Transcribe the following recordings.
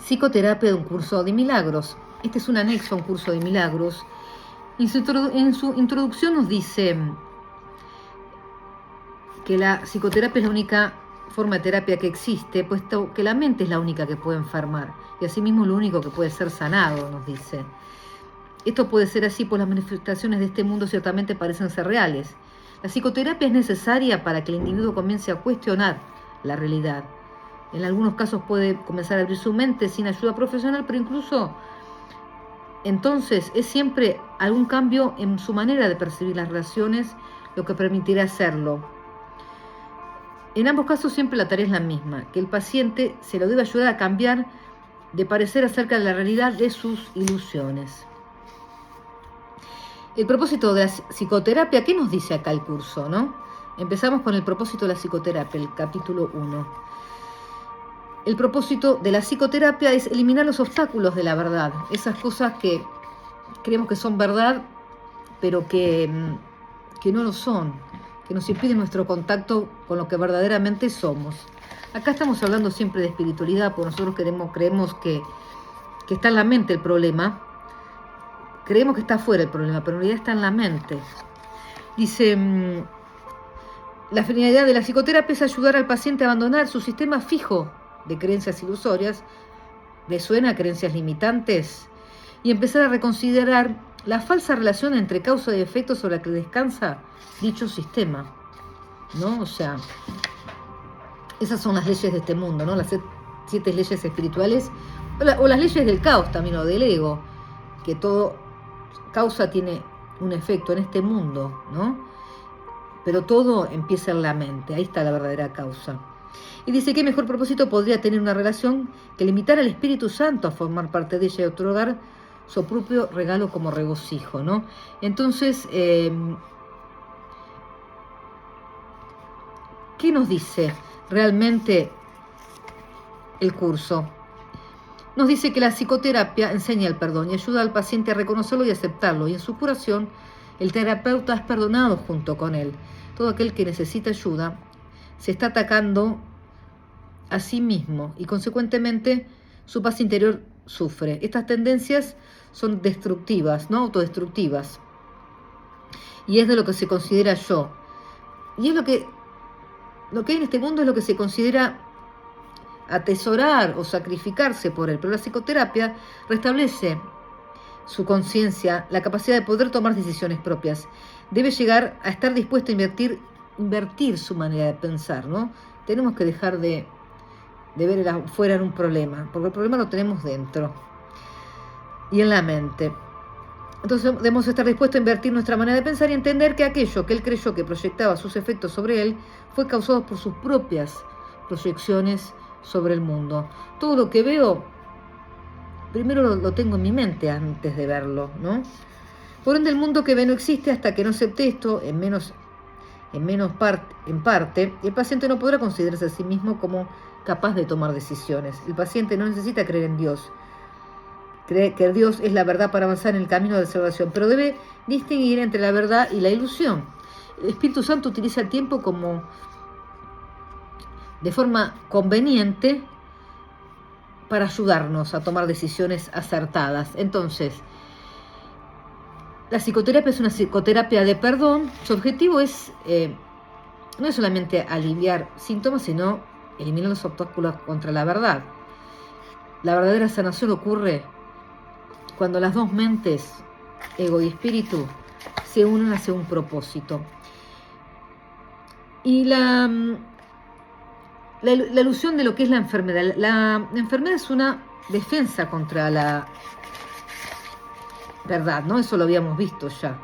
Psicoterapia de un curso de milagros. Este es un anexo a un curso de milagros. En su introducción nos dice que la psicoterapia es la única forma de terapia que existe, puesto que la mente es la única que puede enfermar y asimismo lo único que puede ser sanado, nos dice. Esto puede ser así, pues las manifestaciones de este mundo ciertamente parecen ser reales. La psicoterapia es necesaria para que el individuo comience a cuestionar la realidad. En algunos casos puede comenzar a abrir su mente sin ayuda profesional, pero incluso entonces es siempre algún cambio en su manera de percibir las relaciones lo que permitirá hacerlo. En ambos casos siempre la tarea es la misma, que el paciente se lo debe ayudar a cambiar de parecer acerca de la realidad de sus ilusiones. El propósito de la psicoterapia, ¿qué nos dice acá el curso, no? Empezamos con el propósito de la psicoterapia, el capítulo 1. El propósito de la psicoterapia es eliminar los obstáculos de la verdad, esas cosas que creemos que son verdad, pero que no lo son, que nos impiden nuestro contacto con lo que verdaderamente somos. Acá estamos hablando siempre de espiritualidad, porque nosotros creemos que está en la mente el problema. Creemos que está afuera el problema, pero en realidad está en la mente. Dice, la finalidad de la psicoterapia es ayudar al paciente a abandonar su sistema fijo de creencias ilusorias, ¿le suena a creencias limitantes? Y empezar a reconsiderar la falsa relación entre causa y efecto sobre la que descansa dicho sistema, ¿no? O sea, esas son las leyes de este mundo, ¿no? Las 7 leyes espirituales, o las leyes del caos también, o del ego, que todo causa tiene un efecto en este mundo, ¿no? Pero todo empieza en la mente, ahí está la verdadera causa. Y dice, ¿qué mejor propósito podría tener una relación que limitar al Espíritu Santo a formar parte de ella y otorgar su propio regalo como regocijo, ¿no? Entonces, ¿qué nos dice realmente el curso? Nos dice que la psicoterapia enseña el perdón y ayuda al paciente a reconocerlo y aceptarlo. Y en su curación, el terapeuta es perdonado junto con él. Todo aquel que necesita ayuda se está atacando a sí mismo y consecuentemente su paz interior sufre. Estas tendencias son destructivas, no autodestructivas. Y es de lo que se considera yo. Y es lo que hay en este mundo es lo que se considera atesorar o sacrificarse por él. Pero la psicoterapia restablece su conciencia, la capacidad de poder tomar decisiones propias. Debe llegar a estar dispuesto a invertir su manera de pensar, ¿no? Tenemos que dejar de ver afuera en un problema, porque el problema lo tenemos dentro y en la mente. Entonces debemos estar dispuestos a invertir nuestra manera de pensar y entender que aquello que él creyó que proyectaba sus efectos sobre él fue causado por sus propias proyecciones sobre el mundo. Todo lo que veo, primero lo tengo en mi mente antes de verlo, ¿no? Por ende, el mundo que ve no existe hasta que no acepte esto, en parte, el paciente no podrá considerarse a sí mismo como capaz de tomar decisiones. El paciente no necesita creer en Dios. Cree que Dios es la verdad para avanzar en el camino de la salvación, pero debe distinguir entre la verdad y la ilusión. El Espíritu Santo utiliza el tiempo como de forma conveniente para ayudarnos a tomar decisiones acertadas. Entonces, la psicoterapia es una psicoterapia de perdón. Su objetivo no es solamente aliviar síntomas, sino eliminar los obstáculos contra la verdad. La verdadera sanación ocurre cuando las dos mentes, ego y espíritu, se unen hacia un propósito. Y la ilusión de lo que es la enfermedad. La enfermedad es una defensa contra la verdad, ¿no? Eso lo habíamos visto ya.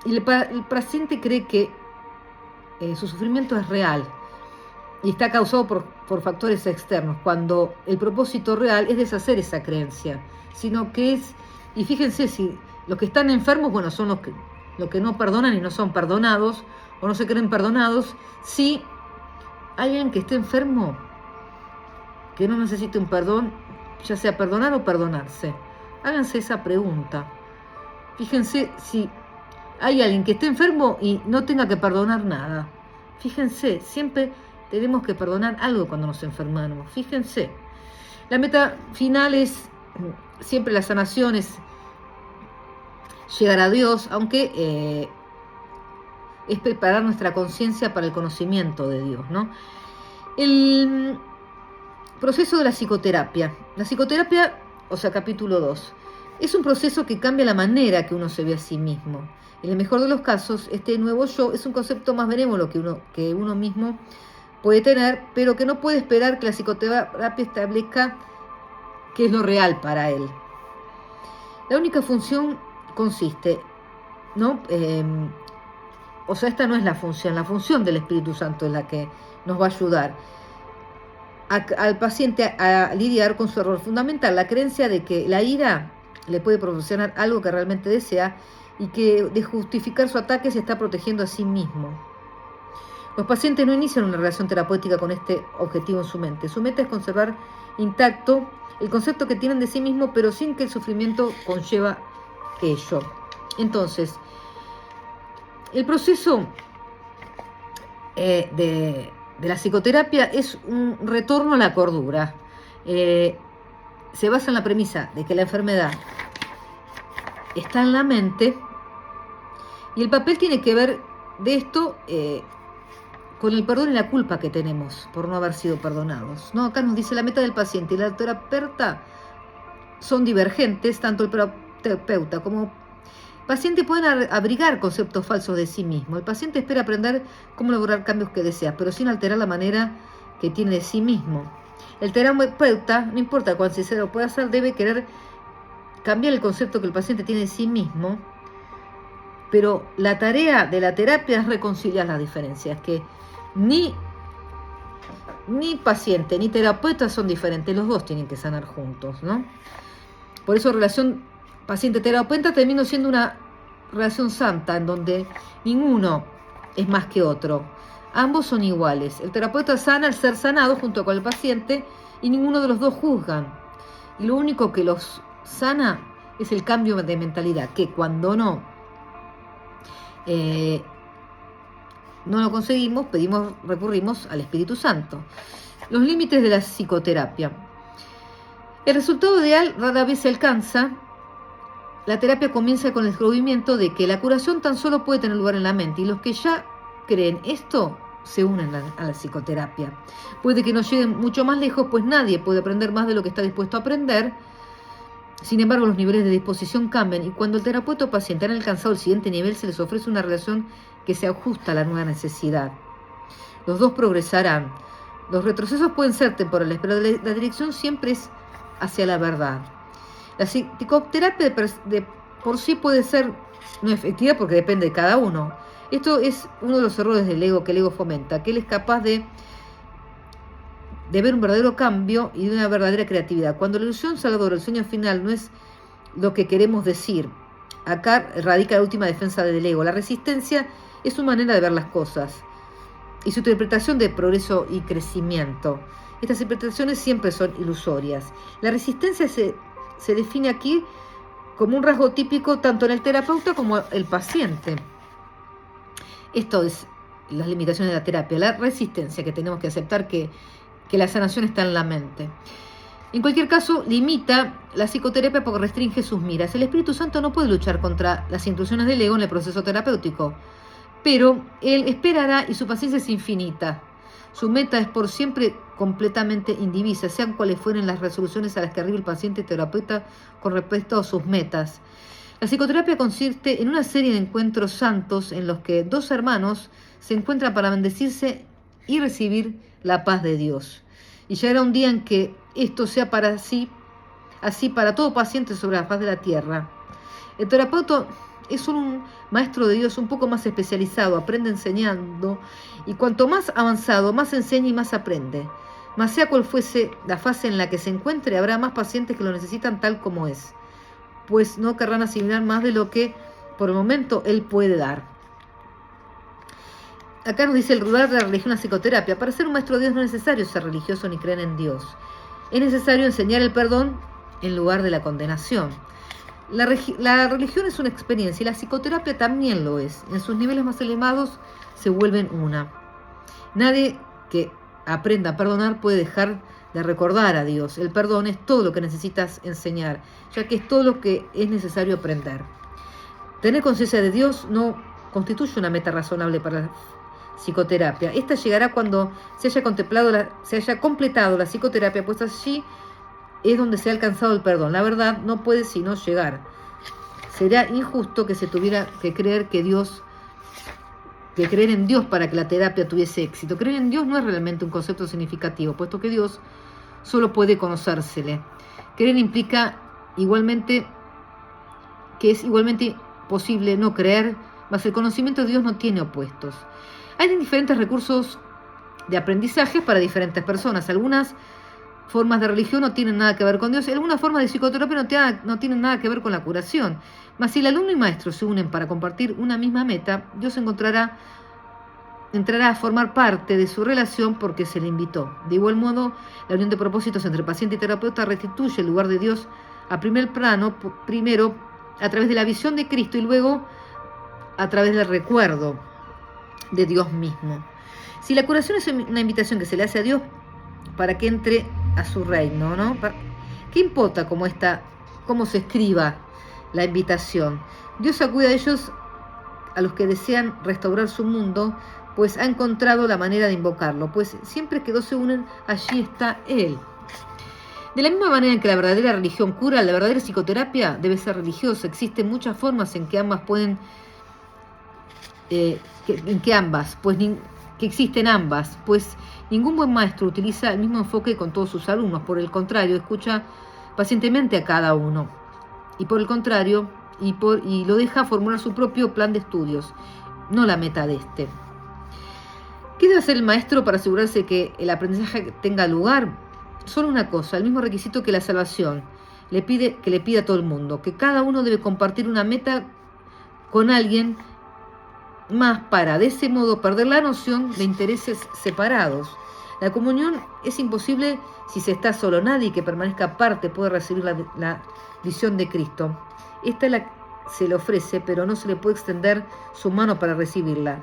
Y el paciente cree que su sufrimiento es real y está causado por factores externos, cuando el propósito real es deshacer esa creencia, sino que y fíjense, si los que están enfermos, bueno, son los que no perdonan y no son perdonados, o no se creen perdonados. Si alguien que esté enfermo, que no necesite un perdón, ya sea perdonar o perdonarse, háganse esa pregunta. Fíjense si hay alguien que esté enfermo y no tenga que perdonar nada. Fíjense, siempre tenemos que perdonar algo cuando nos enfermamos. Fíjense. La meta final es siempre la sanación, es llegar a Dios, aunque es preparar nuestra conciencia para el conocimiento de Dios, ¿no? El proceso de la psicoterapia. La psicoterapia, o sea, capítulo 2, es un proceso que cambia la manera que uno se ve a sí mismo. En el mejor de los casos, este nuevo yo es un concepto más benévolo que uno mismo puede tener, pero que no puede esperar que la psicoterapia establezca qué es lo real para él. La única función consiste, ¿no? O sea, esta no es la función del Espíritu Santo es la que nos va a ayudar al paciente a lidiar con su error fundamental, la creencia de que la ira le puede proporcionar algo que realmente desea y que de justificar su ataque se está protegiendo a sí mismo. Los pacientes no inician una relación terapéutica con este objetivo en su mente. Su meta es conservar intacto el concepto que tienen de sí mismo, pero sin que el sufrimiento conlleva ello. Entonces, el proceso de la psicoterapia es un retorno a la cordura. Se basa en la premisa de que la enfermedad está en la mente y el papel tiene que ver de esto con el perdón y la culpa que tenemos por no haber sido perdonados, ¿no? Acá nos dice la meta del paciente y la terapeuta son divergentes, tanto el terapeuta como paciente pueden abrigar conceptos falsos de sí mismo. El paciente espera aprender cómo lograr cambios que desea, pero sin alterar la manera que tiene de sí mismo. El terapeuta, no importa cuán sincero pueda ser, debe querer cambiar el concepto que el paciente tiene de sí mismo, pero la tarea de la terapia es reconciliar las diferencias, que ni paciente ni terapeuta son diferentes, los dos tienen que sanar juntos, ¿no? Por eso relación paciente-terapeuta termina siendo una relación santa, en donde ninguno es más que otro. Ambos son iguales. El terapeuta sana al ser sanado junto con el paciente y ninguno de los dos juzgan. Y lo único que los sana es el cambio de mentalidad, que cuando no lo conseguimos, recurrimos al Espíritu Santo. Los límites de la psicoterapia. El resultado ideal rara vez se alcanza. La terapia comienza con el descubrimiento de que la curación tan solo puede tener lugar en la mente, y los que ya creen esto se unen a la psicoterapia. Puede que no lleguen mucho más lejos, pues nadie puede aprender más de lo que está dispuesto a aprender. Sin embargo, los niveles de disposición cambian, y cuando el terapeuta o paciente han alcanzado el siguiente nivel, se les ofrece una relación que se ajusta a la nueva necesidad. Los dos progresarán. Los retrocesos pueden ser temporales, pero la dirección siempre es hacia la verdad. La psicoterapia por sí puede ser no efectiva porque depende de cada uno. Esto es uno de los errores del ego que el ego fomenta, que él es capaz de ver un verdadero cambio y de una verdadera creatividad. Cuando la ilusión salvadora, el sueño final, no es lo que queremos decir, acá radica la última defensa del ego. La resistencia es su manera de ver las cosas y su interpretación de progreso y crecimiento. Estas interpretaciones siempre son ilusorias. La resistencia se define aquí como un rasgo típico tanto en el terapeuta como el paciente. Esto es las limitaciones de la terapia, la resistencia, que tenemos que aceptar que la sanación está en la mente. En cualquier caso, limita la psicoterapia porque restringe sus miras. El Espíritu Santo no puede luchar contra las intrusiones del ego en el proceso terapéutico, pero él esperará y su paciencia es infinita. Su meta es por siempre completamente indivisa, sean cuales fueren las resoluciones a las que arriba el paciente y terapeuta con respecto a sus metas. La psicoterapia consiste en una serie de encuentros santos en los que dos hermanos se encuentran para bendecirse y recibir la paz de Dios. Y llegará un día en que esto sea para sí, así para todo paciente sobre la faz de la tierra. El terapeuta es un maestro de Dios un poco más especializado, aprende enseñando, y cuanto más avanzado, más enseña y más aprende. Mas sea cual fuese la fase en la que se encuentre, habrá más pacientes que lo necesitan tal como es, pues no querrán asimilar más de lo que por el momento él puede dar. Acá nos dice el lugar de la religión, la psicoterapia. Para ser un maestro de Dios no es necesario ser religioso ni creer en Dios. Es necesario enseñar el perdón en lugar de la condenación. La religión es una experiencia y la psicoterapia también lo es. En sus niveles más elevados se vuelven una. Nadie que aprenda a perdonar puede dejar de recordar a Dios. El perdón es todo lo que necesitas enseñar, ya que es todo lo que es necesario aprender. Tener conciencia de Dios no constituye una meta razonable para la psicoterapia. Esta llegará cuando se haya completado la psicoterapia, pues allí es donde se ha alcanzado el perdón. La verdad no puede sino llegar. Sería injusto que se tuviera que creer creer en Dios para que la terapia tuviese éxito. Creer en Dios no es realmente un concepto significativo, puesto que Dios solo puede conocérsele. Creer implica igualmente que es igualmente posible no creer, mas el conocimiento de Dios no tiene opuestos. Hay diferentes recursos de aprendizaje para diferentes personas. Algunas formas de religión no tienen nada que ver con Dios, y algunas formas de psicoterapia no tienen nada que ver con la curación. Mas si el alumno y maestro se unen para compartir una misma meta, Dios entrará a formar parte de su relación porque se le invitó. De igual modo, la unión de propósitos entre paciente y terapeuta restituye el lugar de Dios a primer plano, primero a través de la visión de Cristo y luego a través del recuerdo de Dios mismo. Si la curación es una invitación que se le hace a Dios para que entre a su reino, ¿no? ¿Qué importa cómo se escriba la invitación? Dios acude a ellos, a los que desean restaurar su mundo, pues ha encontrado la manera de invocarlo, pues siempre que dos se unen, allí está Él. De la misma manera en que la verdadera religión cura, la verdadera psicoterapia debe ser religiosa. Existen muchas formas en que ambas pueden, que existen ambas, pues ningún buen maestro utiliza el mismo enfoque con todos sus alumnos. Por el contrario, escucha pacientemente a cada uno. Y por el contrario, y lo deja formular su propio plan de estudios, no la meta de este. ¿Qué debe hacer el maestro para asegurarse que el aprendizaje tenga lugar? Solo una cosa, el mismo requisito que la salvación que le pide a todo el mundo, que cada uno debe compartir una meta con alguien más para, de ese modo, perder la noción de intereses separados. La comunión es imposible si se está solo. Nadie que permanezca aparte puede recibir la visión de Cristo. Esta se le ofrece, pero no se le puede extender su mano para recibirla.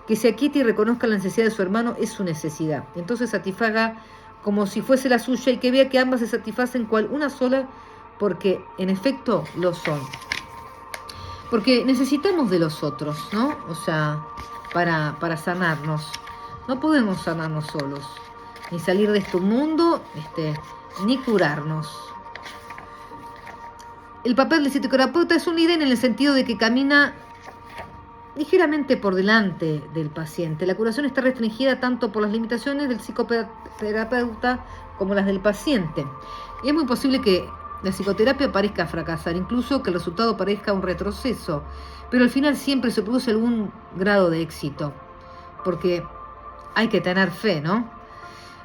Que se aquiete y reconozca la necesidad de su hermano es su necesidad. Entonces satisfaga como si fuese la suya y que vea que ambas se satisfacen cual una sola, porque en efecto lo son. Porque necesitamos de los otros, ¿no? O sea, para sanarnos. No podemos sanarnos solos, ni salir de este mundo, ni curarnos. El papel del psicoterapeuta es un líder en el sentido de que camina ligeramente por delante del paciente. La curación está restringida tanto por las limitaciones del psicoterapeuta como las del paciente. Y es muy posible que la psicoterapia parezca fracasar, incluso que el resultado parezca un retroceso, pero al final siempre se produce algún grado de éxito, porque hay que tener fe, ¿no?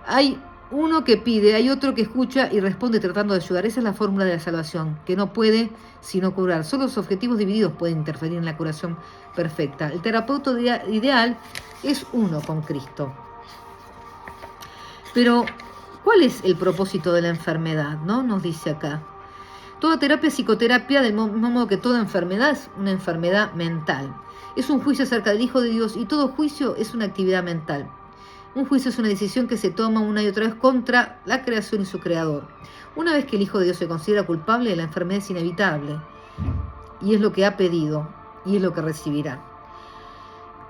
Hay uno que pide, hay otro que escucha y responde tratando de ayudar. Esa es la fórmula de la salvación, que no puede sino curar. Solo los objetivos divididos pueden interferir en la curación perfecta. El terapeuta ideal es uno con Cristo. Pero, ¿cuál es el propósito de la enfermedad? ¿No? Nos dice acá. Toda terapia es psicoterapia, del mismo modo que toda enfermedad es una enfermedad mental. Es un juicio acerca del Hijo de Dios y todo juicio es una actividad mental. Un juicio es una decisión que se toma una y otra vez contra la creación y su creador. Una vez que el Hijo de Dios se considera culpable, la enfermedad es inevitable. Y es lo que ha pedido, y es lo que recibirá.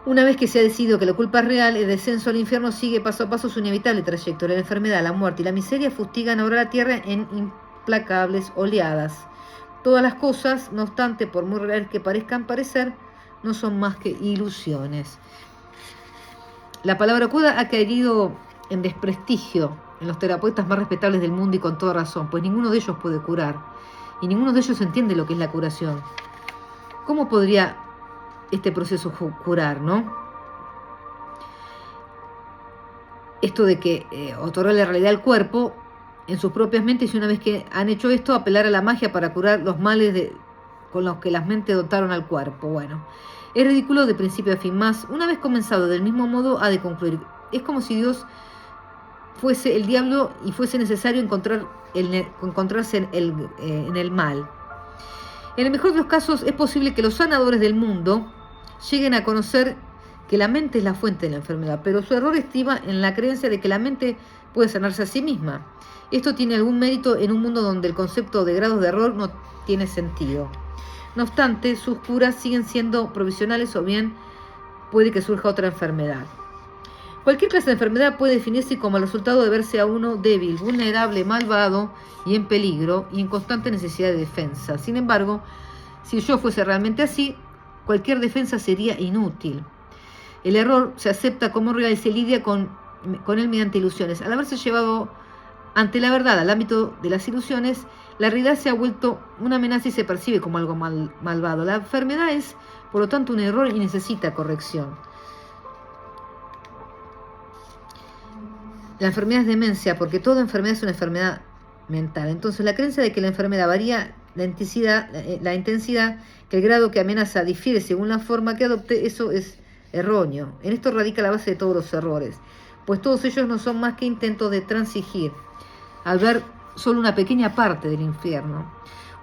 Una vez que se ha decidido que la culpa es real, el descenso al infierno sigue paso a paso su inevitable trayectoria. La enfermedad, la muerte y la miseria fustigan ahora la tierra en implacables oleadas. Todas las cosas, no obstante, por muy reales que parezcan parecer, no son más que ilusiones. La palabra cura ha caído en desprestigio en los terapeutas más respetables del mundo y con toda razón, pues ninguno de ellos puede curar y ninguno de ellos entiende lo que es la curación. ¿Cómo podría este proceso curar, no? Esto de que otorgar la realidad al cuerpo en sus propias mentes y una vez que han hecho esto, apelar a la magia para curar los males con los que las mentes dotaron al cuerpo. Bueno, es ridículo de principio a fin, más una vez comenzado del mismo modo ha de concluir. Es como si Dios fuese el diablo y fuese necesario encontrarse en el mal. En el mejor de los casos es posible que los sanadores del mundo lleguen a conocer que la mente es la fuente de la enfermedad, pero su error estriba en la creencia de que la mente puede sanarse a sí misma. Esto tiene algún mérito en un mundo donde el concepto de grados de error no tiene sentido. No obstante, sus curas siguen siendo provisionales o bien puede que surja otra enfermedad. Cualquier clase de enfermedad puede definirse como el resultado de verse a uno débil, vulnerable, malvado y en peligro y en constante necesidad de defensa. Sin embargo, si yo fuese realmente así, cualquier defensa sería inútil. El error se acepta como real y se lidia con él mediante ilusiones. Al haberse llevado ante la verdad al ámbito de las ilusiones, la realidad se ha vuelto una amenaza y se percibe como algo malvado. La enfermedad es, por lo tanto, un error y necesita corrección. La enfermedad es demencia porque toda enfermedad es una enfermedad mental. Entonces, la creencia de que la enfermedad varía la intensidad, que el grado que amenaza difiere según la forma que adopte, eso es erróneo. En esto radica la base de todos los errores, pues todos ellos no son más que intentos de transigir al ver solo una pequeña parte del infierno.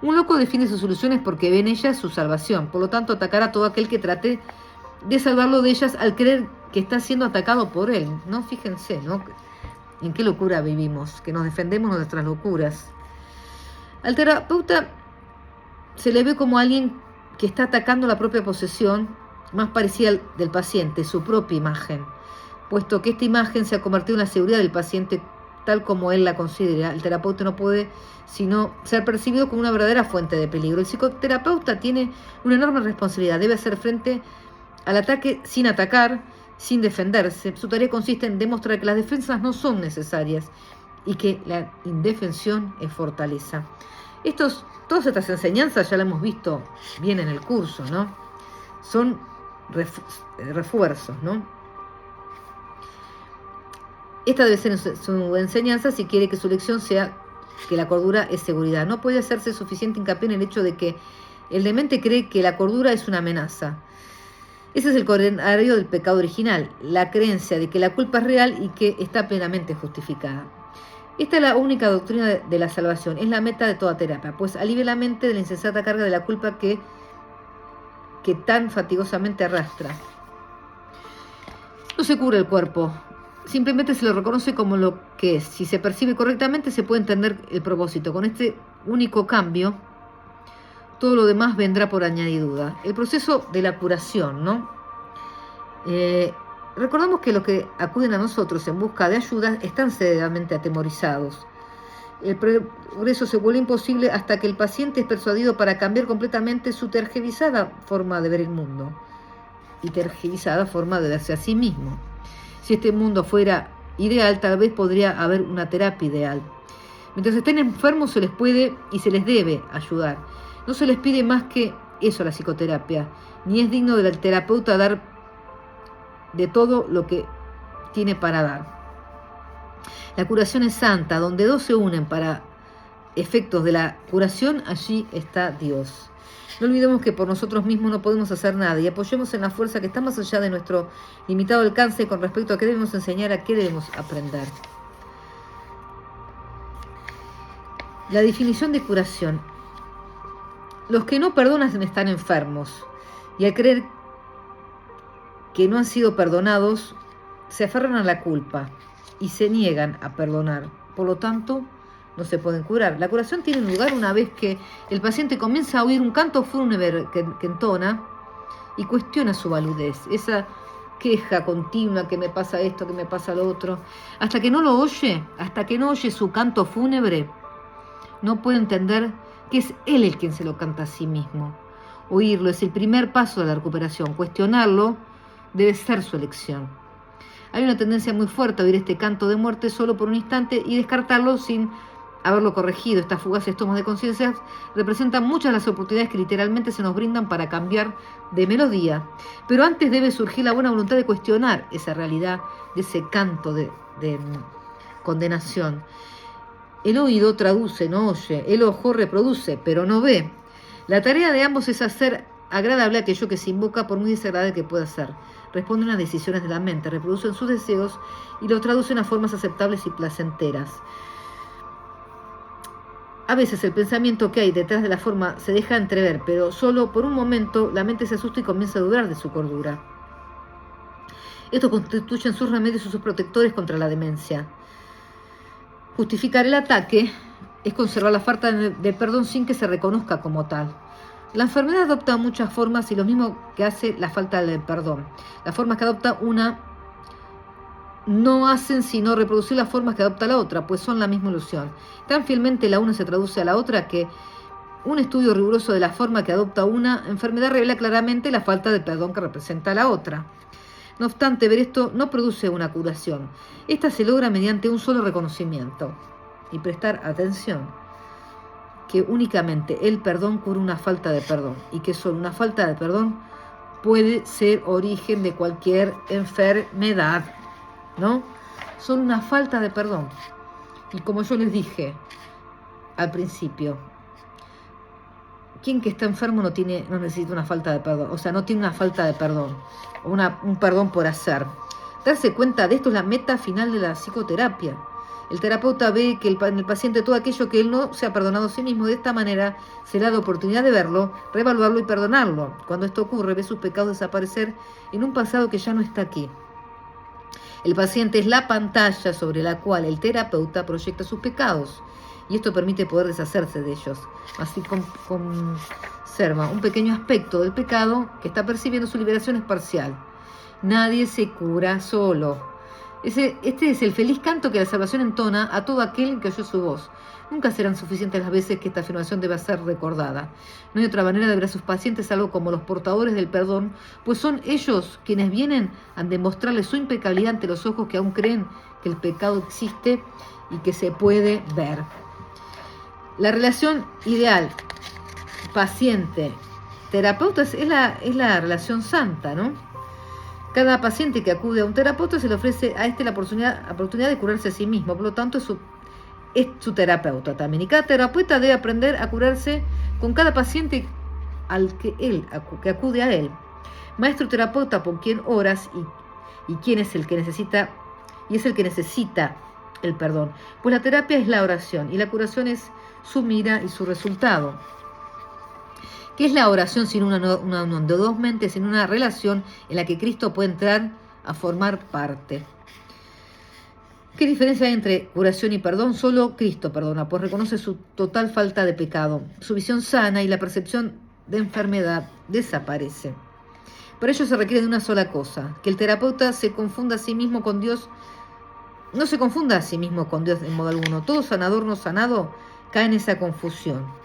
Un loco define sus soluciones porque ve en ellas su salvación, por lo tanto atacará a todo aquel que trate de salvarlo de ellas al creer que está siendo atacado por él. ¿No? Fíjense, ¿no? ¿En qué locura vivimos? Que nos defendemos de nuestras locuras. Al terapeuta se le ve como alguien que está atacando la propia posesión más parecida del paciente, su propia imagen, puesto que esta imagen se ha convertido en la seguridad del paciente tal como él la considera. El terapeuta no puede sino ser percibido como una verdadera fuente de peligro. El psicoterapeuta tiene una enorme responsabilidad, debe hacer frente al ataque sin atacar, sin defenderse. Su tarea consiste en demostrar que las defensas no son necesarias y que la indefensión es fortaleza. Todas estas enseñanzas ya las hemos visto bien en el curso, ¿no? Son refuerzos, ¿no? Esta debe ser su enseñanza si quiere que su lección sea que la cordura es seguridad. No puede hacerse suficiente hincapié en el hecho de que el demente cree que la cordura es una amenaza. Ese es el corolario del pecado original, la creencia de que la culpa es real y que está plenamente justificada. Esta es la única doctrina de la salvación, es la meta de toda terapia, pues alivia la mente de la insensata carga de la culpa que tan fatigosamente arrastra. No se cura el cuerpo, simplemente se lo reconoce como lo que es. Si se percibe correctamente se puede entender el propósito. Con este único cambio, todo lo demás vendrá por añadidura. El proceso de la curación, ¿no? Recordamos que los que acuden a nosotros en busca de ayuda están severamente atemorizados. El progreso se vuelve imposible hasta que el paciente es persuadido para cambiar completamente su tergiversada forma de ver el mundo y tergiversada forma de verse a sí mismo. Si este mundo fuera ideal, tal vez podría haber una terapia ideal. Mientras estén enfermos se les puede y se les debe ayudar. No se les pide más que eso a la psicoterapia, ni es digno del terapeuta dar de todo lo que tiene para dar. La curación es santa, donde dos se unen para efectos de la curación, allí está Dios. No olvidemos que por nosotros mismos no podemos hacer nada y apoyemos en la fuerza que está más allá de nuestro limitado alcance con respecto a qué debemos enseñar, a qué debemos aprender. La definición de curación. Los que no perdonan están enfermos y al creer que no han sido perdonados se aferran a la culpa y se niegan a perdonar. Por lo tanto, no se pueden curar. La curación tiene lugar una vez que el paciente comienza a oír un canto fúnebre que entona y cuestiona su validez. Esa queja continua, que me pasa esto, que me pasa lo otro. Hasta que no lo oye, hasta que no oye su canto fúnebre, no puede entender que es él el quien se lo canta a sí mismo. Oírlo es el primer paso de la recuperación. Cuestionarlo debe ser su elección. Hay una tendencia muy fuerte a oír este canto de muerte solo por un instante y descartarlo sin haberlo corregido. Estas fugaces tomas de conciencia representan muchas de las oportunidades que literalmente se nos brindan para cambiar de melodía. Pero antes debe surgir la buena voluntad de cuestionar esa realidad, de ese canto de condenación. El oído traduce, no oye. El ojo reproduce, pero no ve. La tarea de ambos es hacer agradable a aquello que se invoca, por muy desagradable que pueda ser. Responden a las decisiones de la mente, reproducen sus deseos y los traducen a formas aceptables y placenteras. A veces el pensamiento que hay detrás de la forma se deja entrever, pero solo por un momento la mente se asusta y comienza a dudar de su cordura. Estos constituyen sus remedios y sus protectores contra la demencia. Justificar el ataque es conservar la falta de perdón sin que se reconozca como tal. La enfermedad adopta muchas formas y lo mismo que hace la falta de perdón. Las formas que adopta una no hacen sino reproducir las formas que adopta la otra, pues son la misma ilusión. Tan fielmente la una se traduce a la otra que un estudio riguroso de la forma que adopta una enfermedad revela claramente la falta de perdón que representa la otra. No obstante, ver esto no produce una curación. Esta se logra mediante un solo reconocimiento. Y prestar atención, que únicamente el perdón cura una falta de perdón, y que solo una falta de perdón puede ser origen de cualquier enfermedad, ¿no? Solo una falta de perdón. Y como yo les dije al principio, quien que está enfermo no necesita una falta de perdón, o sea, no tiene una falta de perdón, o un perdón por hacer. Darse cuenta de esto es la meta final de la psicoterapia. El terapeuta ve que en el paciente todo aquello que él no se ha perdonado a sí mismo. De esta manera se le da la oportunidad de verlo, reevaluarlo y perdonarlo. Cuando esto ocurre, ve sus pecados desaparecer en un pasado que ya no está aquí. El paciente es la pantalla sobre la cual el terapeuta proyecta sus pecados, y esto permite poder deshacerse de ellos. Así conserva un pequeño aspecto del pecado que está percibiendo. Su liberación es parcial. Nadie se cura solo. Este es el feliz canto que la salvación entona a todo aquel que oyó su voz. Nunca serán suficientes las veces que esta afirmación deba ser recordada. No hay otra manera de ver a sus pacientes salvo como los portadores del perdón, pues son ellos quienes vienen a demostrarles su impecabilidad ante los ojos que aún creen que el pecado existe y que se puede ver. La relación ideal paciente-terapeuta es la relación santa, ¿no? Cada paciente que acude a un terapeuta se le ofrece a la oportunidad de curarse a sí mismo, por lo tanto es su terapeuta también. Y cada terapeuta debe aprender a curarse con cada paciente que acude a él. Maestro terapeuta por quien oras y quién es el que necesita, y es el que necesita el perdón. Pues la terapia es la oración y la curación es su mira y su resultado. ¿Qué es la oración sin una unión de dos mentes, sin una relación en la que Cristo puede entrar a formar parte? ¿Qué diferencia hay entre curación y perdón? Solo Cristo perdona, pues reconoce su total falta de pecado. Su visión sana y la percepción de enfermedad desaparece. Por ello se requiere de una sola cosa, que el terapeuta se confunda a sí mismo con Dios. No se confunda a sí mismo con Dios en modo alguno. Todo sanador no sanado cae en esa confusión.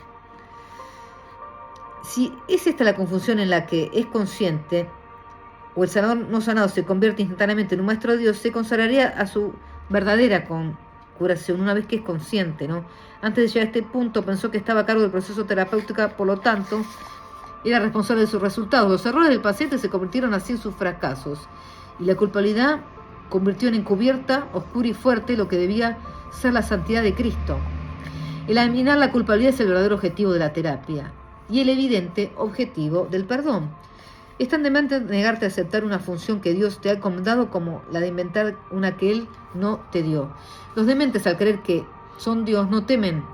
Si es esta la confusión en la que es consciente, o el sanador no sanado se convierte instantáneamente en un maestro de Dios, se consagraría a su verdadera curación una vez que es consciente, ¿no? Antes de llegar a este punto pensó que estaba a cargo del proceso terapéutico, por lo tanto, era responsable de sus resultados. Los errores del paciente se convirtieron así en sus fracasos, y la culpabilidad convirtió en encubierta, oscura y fuerte lo que debía ser la santidad de Cristo. Eliminar la culpabilidad es el verdadero objetivo de la terapia y el evidente objetivo del perdón. Es tan demente negarte a aceptar una función que Dios te ha encomendado como la de inventar una que Él no te dio. Los dementes, al creer que son Dios, no temen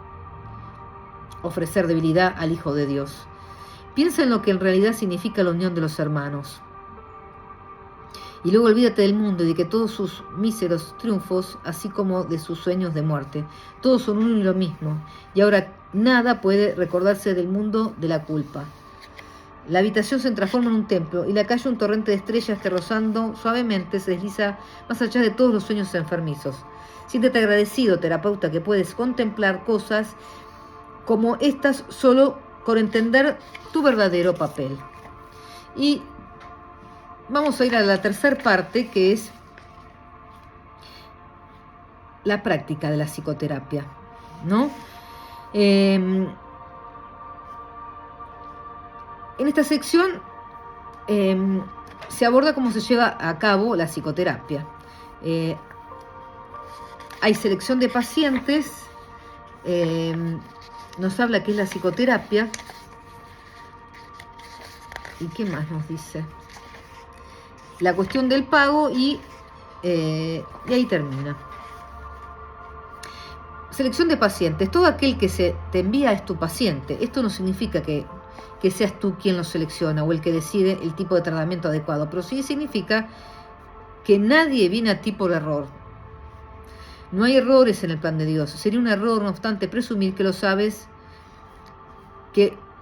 ofrecer debilidad al Hijo de Dios. Piensa en lo que en realidad significa la unión de los hermanos. Y luego olvídate del mundo y de que todos sus míseros triunfos, así como de sus sueños de muerte, todos son uno y lo mismo. Y ahora nada puede recordarse del mundo de la culpa. La habitación se transforma en un templo y la calle un torrente de estrellas que rozando suavemente se desliza más allá de todos los sueños enfermizos. Siéntete agradecido, terapeuta, que puedes contemplar cosas como estas solo con entender tu verdadero papel. Y vamos a ir a la tercera parte, que es la práctica de la psicoterapia, ¿no? En esta sección se aborda cómo se lleva a cabo la psicoterapia. Hay selección de pacientes, nos habla qué es la psicoterapia. ¿Y qué más nos dice? La cuestión del pago y ahí termina. Selección de pacientes. Todo aquel que se te envía es tu paciente. Esto no significa que seas tú quien lo selecciona o el que decide el tipo de tratamiento adecuado, pero sí significa que nadie viene a ti por error. No hay errores en el plan de Dios. Sería un error, no obstante, presumir que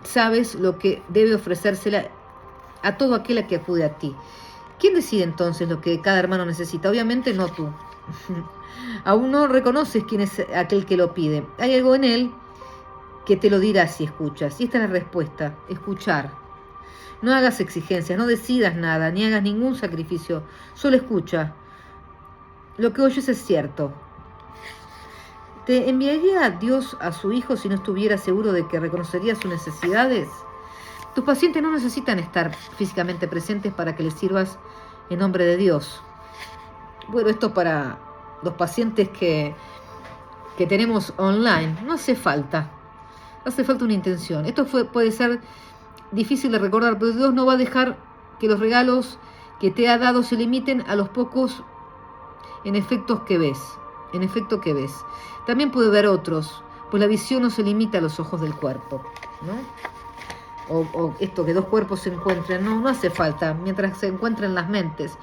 sabes lo que debe ofrecérsela a todo aquel a que acude a ti. ¿Quién decide entonces lo que cada hermano necesita? Obviamente no tú. Aún no reconoces quién es aquel que lo pide. Hay algo en él que te lo dirá si escuchas. Y esta es la respuesta: escuchar. No hagas exigencias, no decidas nada, ni hagas ningún sacrificio. Solo escucha. Lo que oyes es cierto. ¿Te enviaría Dios a su Hijo si no estuviera seguro de que reconocería sus necesidades? Tus pacientes no necesitan estar físicamente presentes para que les sirvas en nombre de Dios. Bueno, esto para los pacientes que tenemos online, no hace falta. Hace falta una intención. Esto puede ser difícil de recordar, pero Dios no va a dejar que los regalos que te ha dado se limiten a los pocos en efecto que ves. También puede ver otros, pues la visión no se limita a los ojos del cuerpo, ¿no? O esto, que dos cuerpos se encuentren, no hace falta, mientras se encuentren las mentes.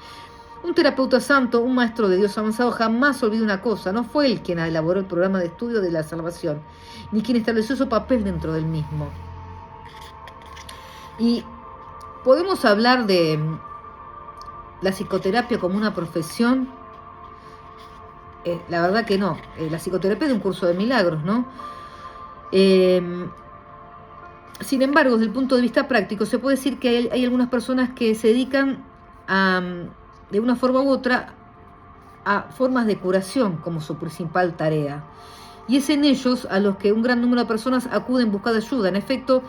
Un terapeuta santo, un maestro de Dios avanzado, jamás olvida una cosa: no fue él quien elaboró el programa de estudio de la salvación, ni quien estableció su papel dentro del mismo. Y podemos hablar de la psicoterapia como una profesión. La verdad que no. La psicoterapia es de un curso de milagros, ¿no? Sin embargo, desde el punto de vista práctico, se puede decir que hay algunas personas que se dedican de una forma u otra a formas de curación como su principal tarea. Y es en ellos a los que un gran número de personas acuden en busca de ayuda. En efecto,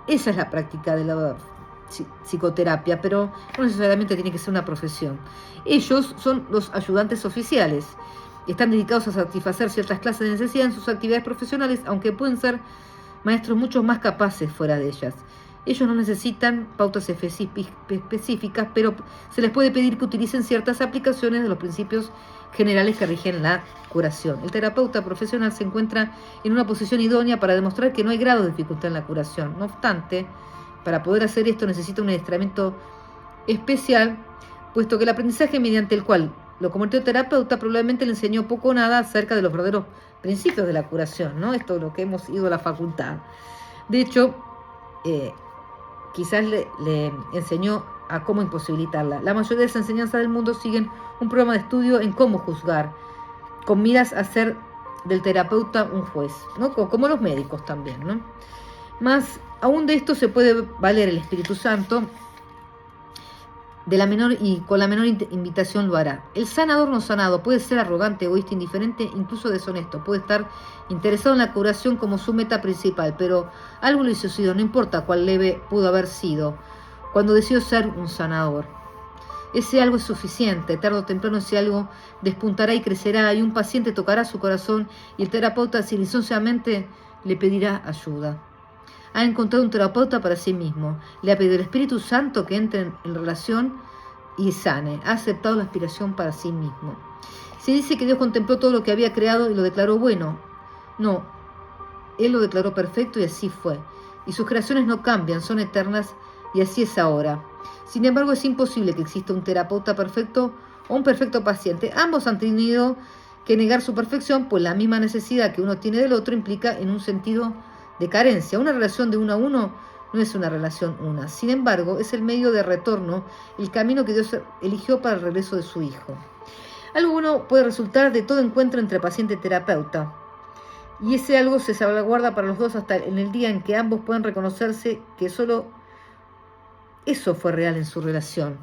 esa es la práctica de la psicoterapia, pero no necesariamente tiene que ser una profesión. Ellos son los ayudantes oficiales. Están dedicados a satisfacer ciertas clases de necesidad en sus actividades profesionales, aunque pueden ser maestros mucho más capaces fuera de ellas. Ellos no necesitan pautas específicas, pero se les puede pedir que utilicen ciertas aplicaciones de los principios generales que rigen la curación. El terapeuta profesional se encuentra en una posición idónea para demostrar que no hay grado de dificultad en la curación. No obstante, para poder hacer esto necesita un adiestramiento especial, puesto que el aprendizaje mediante el cual lo convirtió en terapeuta probablemente le enseñó poco o nada acerca de los verdaderos principios de la curación, ¿no? Esto es lo que hemos ido a la facultad. De hecho, quizás le enseñó a cómo imposibilitarla. La mayoría de las enseñanzas del mundo siguen un programa de estudio en cómo juzgar, con miras a ser del terapeuta un juez, ¿no? Como los médicos también, ¿no? Más aún de esto se puede valer el Espíritu Santo, con la menor invitación lo hará. El sanador no sanado puede ser arrogante, egoísta, indiferente, incluso deshonesto. Puede estar interesado en la curación como su meta principal, pero algo le sucedió, no importa cuál leve pudo haber sido, cuando decidió ser un sanador. Ese algo es suficiente. Tarde o temprano ese algo despuntará y crecerá, y un paciente tocará su corazón, y el terapeuta silenciosamente le pedirá ayuda. Ha encontrado un terapeuta para sí mismo. Le ha pedido al Espíritu Santo que entre en relación y sane. Ha aceptado la aspiración para sí mismo. Se dice que Dios contempló todo lo que había creado y lo declaró bueno. No, Él lo declaró perfecto y así fue. Y sus creaciones no cambian, son eternas y así es ahora. Sin embargo, es imposible que exista un terapeuta perfecto o un perfecto paciente. Ambos han tenido que negar su perfección, pues la misma necesidad que uno tiene del otro implica en un sentido de carencia. Una relación de uno a uno no es una relación una. Sin embargo, es el medio de retorno, el camino que Dios eligió para el regreso de su Hijo. Algo bueno puede resultar de todo encuentro entre paciente y terapeuta. Y ese algo se salvaguarda para los dos hasta en el día en que ambos puedan reconocerse que solo eso fue real en su relación.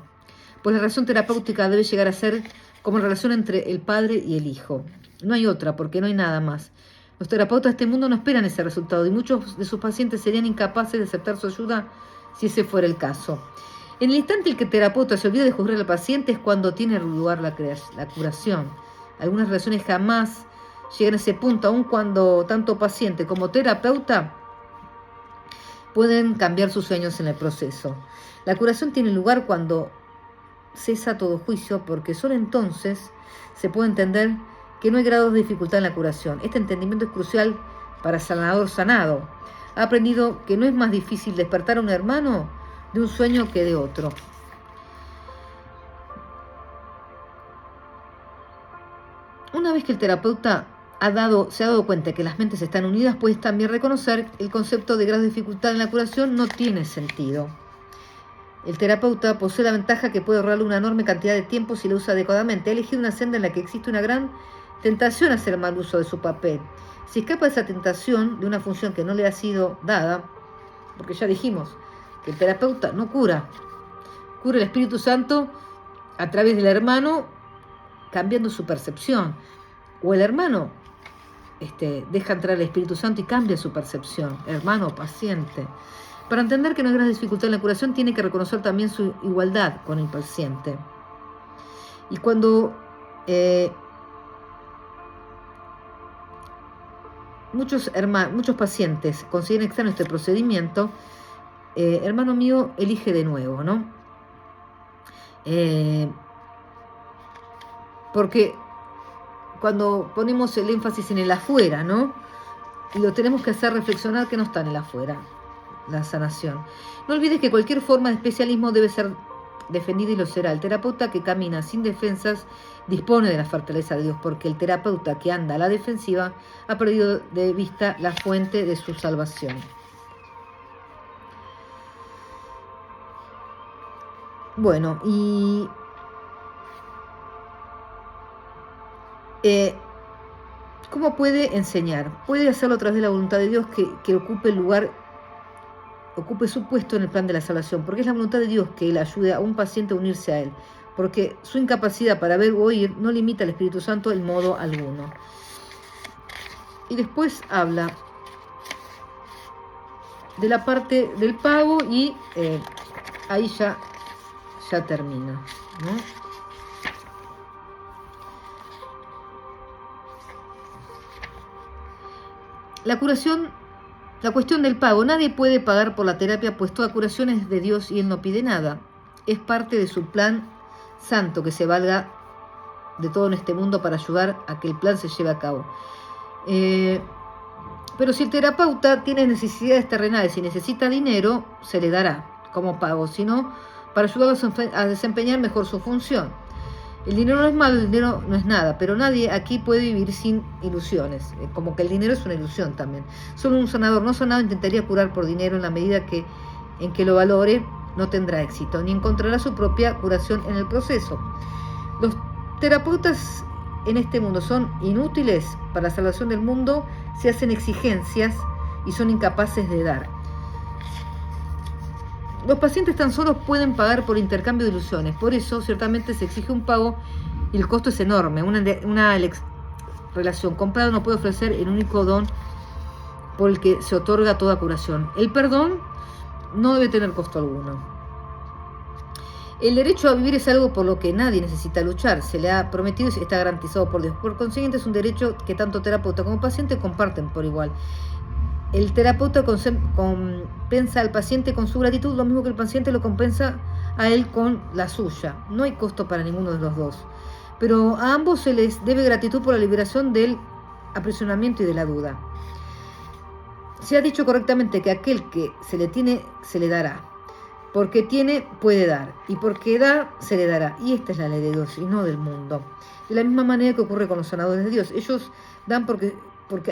Pues la relación terapéutica debe llegar a ser como la relación entre el padre y el hijo. No hay otra, porque no hay nada más. Los terapeutas de este mundo no esperan ese resultado y muchos de sus pacientes serían incapaces de aceptar su ayuda si ese fuera el caso. En el instante en que el terapeuta se olvida de juzgar al paciente es cuando tiene lugar la curación. Algunas relaciones jamás llegan a ese punto, aun cuando tanto paciente como terapeuta pueden cambiar sus sueños en el proceso. La curación tiene lugar cuando cesa todo juicio, porque solo entonces se puede entender que no hay grados de dificultad en la curación. Este entendimiento es crucial para el sanador sanado. Ha aprendido que no es más difícil despertar a un hermano de un sueño que de otro. vez que el terapeuta se ha dado cuenta que las mentes están unidas, puedes también reconocer el concepto de grado de dificultad en la curación no tiene sentido. El terapeuta posee la ventaja que puede ahorrarle una enorme cantidad de tiempo si lo usa adecuadamente. Ha elegido una senda en la que existe una gran tentación a hacer mal uso de su papel. Si escapa de esa tentación, de una función que no le ha sido dada, porque ya dijimos que el terapeuta no cura, cura el Espíritu Santo a través del hermano, cambiando su percepción, o el hermano deja entrar el Espíritu Santo y cambia su percepción, hermano o paciente. Para entender que no hay gran dificultad en la curación, tiene que reconocer también su igualdad con el paciente. Y cuando muchos pacientes consideran extraño este procedimiento, hermano mío, elige de nuevo, ¿no? Porque cuando ponemos el énfasis en el afuera, ¿no? Y lo tenemos que hacer reflexionar que no está en el afuera, la sanación. No olvides que cualquier forma de especialismo debe ser defendida y lo será. El terapeuta que camina sin defensas dispone de la fortaleza de Dios, porque el terapeuta que anda a la defensiva ha perdido de vista la fuente de su salvación. Bueno, y ¿cómo puede enseñar? Puede hacerlo a través de la voluntad de Dios que ocupe su puesto en el plan de la salvación, porque es la voluntad de Dios que Él ayude a un paciente a unirse a Él, porque su incapacidad para ver o oír no limita al Espíritu Santo en modo alguno. Y después habla de la parte del pago y ahí ya termina, ¿no? La cuestión del pago. Nadie puede pagar por la terapia, pues toda curación es de Dios y Él no pide nada. Es parte de su plan santo que se valga de todo en este mundo para ayudar a que el plan se lleve a cabo. Pero si el terapeuta tiene necesidades terrenales y necesita dinero, se le dará como pago, sino para ayudarlos a desempeñar mejor su función. El dinero no es malo, el dinero no es nada, pero nadie aquí puede vivir sin ilusiones, como que el dinero es una ilusión también. Solo un sanador no sanado intentaría curar por dinero. En la medida en que lo valore, no tendrá éxito, ni encontrará su propia curación en el proceso. Los terapeutas en este mundo son inútiles para la salvación del mundo, se hacen exigencias y son incapaces de dar. Los pacientes tan solos pueden pagar por intercambio de ilusiones, por eso ciertamente se exige un pago y el costo es enorme. Una relación comprada no puede ofrecer el único don por el que se otorga toda curación. El perdón no debe tener costo alguno. El derecho a vivir es algo por lo que nadie necesita luchar, se le ha prometido y está garantizado por Dios. Por consiguiente, es un derecho que tanto terapeuta como paciente comparten por igual. El terapeuta compensa al paciente con su gratitud, lo mismo que el paciente lo compensa a él con la suya. No hay costo para ninguno de los dos. Pero a ambos se les debe gratitud por la liberación del aprisionamiento y de la duda. Se ha dicho correctamente que aquel que se le tiene, se le dará. Porque tiene, puede dar. Y porque da, se le dará. Y esta es la ley de Dios y no del mundo. De la misma manera que ocurre con los sanadores de Dios. Ellos dan porque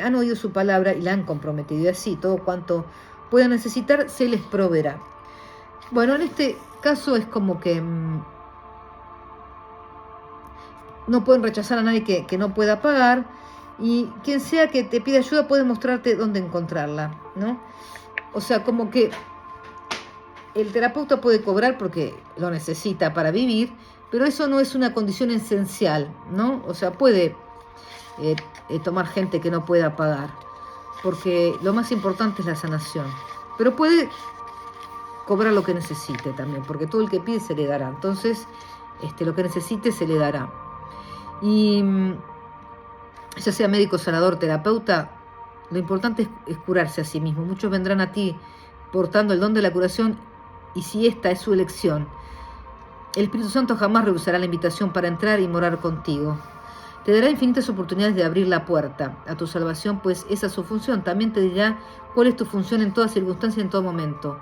han oído su palabra y la han comprometido. Y así, todo cuanto puedan necesitar, se les proveerá. Bueno, en este caso es como que no pueden rechazar a nadie que no pueda pagar. Y quien sea que te pida ayuda puede mostrarte dónde encontrarla, ¿no? O sea, como que el terapeuta puede cobrar porque lo necesita para vivir, pero eso no es una condición esencial, ¿no? O sea, puede tomar gente que no pueda pagar, porque lo más importante es la sanación. Pero puede cobrar lo que necesite también, porque todo el que pide se le dará. Entonces, lo que necesite se le dará. Y ya sea médico, sanador, terapeuta, lo importante es curarse a sí mismo. Muchos vendrán a ti portando el don de la curación, y si esta es su elección, el Espíritu Santo jamás rehusará la invitación para entrar y morar contigo. Te dará infinitas oportunidades de abrir la puerta a tu salvación, pues esa es su función. También te dirá cuál es tu función en toda circunstancia y en todo momento.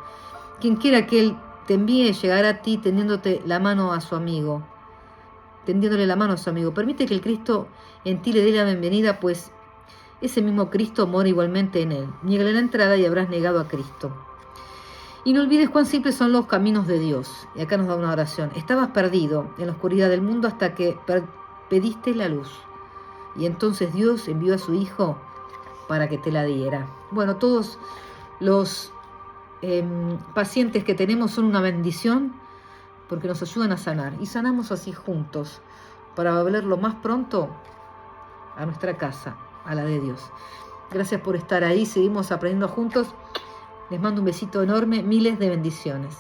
Quien quiera que Él te envíe llegará a ti tendiéndote la mano a su amigo. tendiéndole la mano a su amigo. Permite que el Cristo en ti le dé la bienvenida, pues ese mismo Cristo mora igualmente en él. Niégale la entrada y habrás negado a Cristo. Y no olvides cuán simples son los caminos de Dios. Y acá nos da una oración. Estabas perdido en la oscuridad del mundo hasta que pediste la luz. Y entonces Dios envió a su Hijo para que te la diera. Bueno, todos los pacientes que tenemos son una bendición porque nos ayudan a sanar. Y sanamos así juntos para volver lo más pronto a nuestra casa, a la de Dios. Gracias por estar ahí. Seguimos aprendiendo juntos. Les mando un besito enorme. Miles de bendiciones.